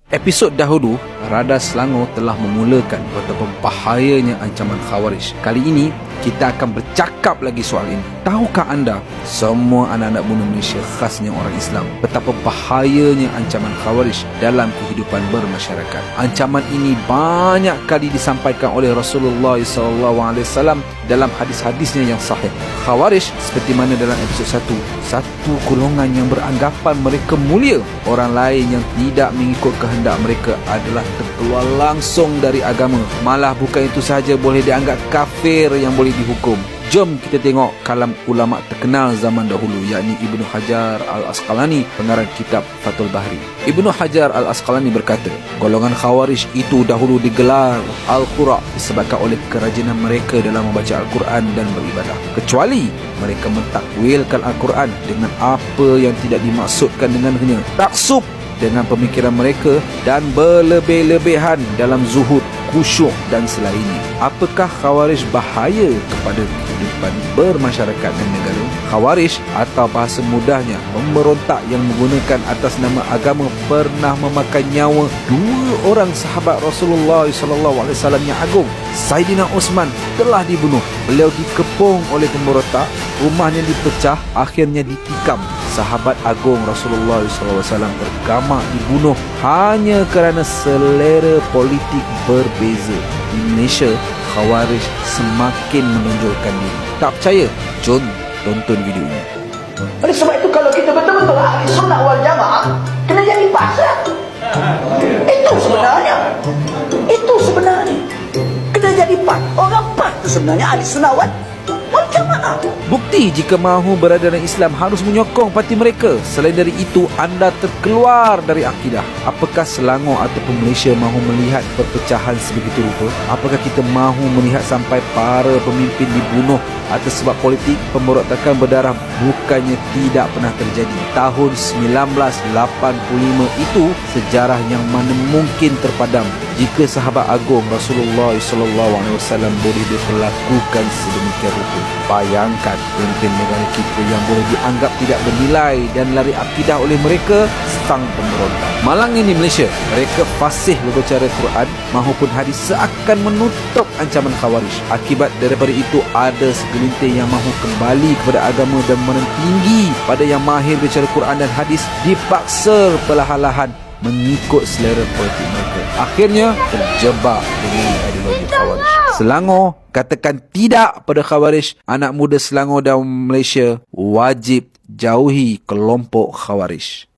Episod dahulu, Radar Selangor telah memulakan betapa bahayanya ancaman Khawarij. Kali ini, kita akan bercakap lagi soal ini. Tahukah anda, semua anak-anak muda Malaysia khasnya orang Islam, betapa bahayanya ancaman Khawarij dalam kehidupan bermasyarakat. Ancaman ini banyak kali disampaikan oleh Rasulullah SAW dalam hadis-hadisnya yang sahih. Khawarij, seperti mana dalam episod 1, satu golongan yang beranggapan mereka mulia. Orang lain yang tidak mengikut kehendak mereka adalah terkeluar langsung dari agama. Malah bukan itu sahaja, boleh dianggap kafir yang boleh dihukum. Jom kita tengok kalam ulama terkenal zaman dahulu, yakni Ibnu Hajar Al-Asqalani, pengarang kitab Fathul Bahri. Ibnu Hajar Al-Asqalani berkata, golongan Khawarij itu dahulu digelar Al-Qura disebabkan oleh kerajinan mereka dalam membaca Al-Quran dan beribadah. Kecuali mereka mentakwilkan Al-Quran dengan apa yang tidak dimaksudkan dengannya, taksub dengan pemikiran mereka dan berlebih-lebihan dalam zuhud, khusyuk dan selainnya. Apakah Khawarij bahaya kepada kehidupan bermasyarakat dan negara? Khawarij atau bahasa mudahnya pemberontak yang menggunakan atas nama agama pernah memakan nyawa dua orang sahabat Rasulullah SAW yang agung. Saidina Osman telah dibunuh. Beliau dikepung oleh pemberontak, rumahnya dipecah, akhirnya ditikam. Sahabat agung Rasulullah SAW tergamak dibunuh hanya kerana selera politik berbeza. Di Malaysia, Khawarij semakin menonjolkan diri. Tak percaya? Jom tonton video ini. Oleh sebab itu, kalau kita betul-betul ahli sunnah wal jamaah, kena jadi pasal. Itu sebenarnya kena jadi pas. Orang pas itu sebenarnya ahli sunnah wal jamaah. Bukti jika mahu berada dalam Islam harus menyokong parti mereka. Selain dari itu, anda terkeluar dari akidah. Apakah Selangor ataupun Malaysia mahu melihat perpecahan sebegitu rupa? Apakah kita mahu melihat sampai para pemimpin dibunuh atas sebab politik? Pemberontakan berdarah bukannya tidak pernah terjadi. Tahun 1985 itu sejarah yang mana mungkin terpadam jika sahabat agung Rasulullah SAW boleh diperlakukan sedemikian rupa. Bayangkan pemimpin negara kita yang boleh dianggap tidak bernilai dan lari akidah oleh mereka, sang pemberontak. Malangnya di Malaysia, mereka fasih berbicara Quran maupun hadis seakan menutup ancaman Khawarij. Akibat daripada itu, ada segelintir yang mahu kembali kepada agama dan menengah tinggi pada yang mahir bicara Quran dan hadis dipaksa perlahan-lahan mengikut selera politik mereka. Akhirnya terjebak dengan ideologi Khawarij. Selangor katakan tidak pada Khawarij. Anak muda Selangor dan Malaysia wajib jauhi kelompok Khawarij.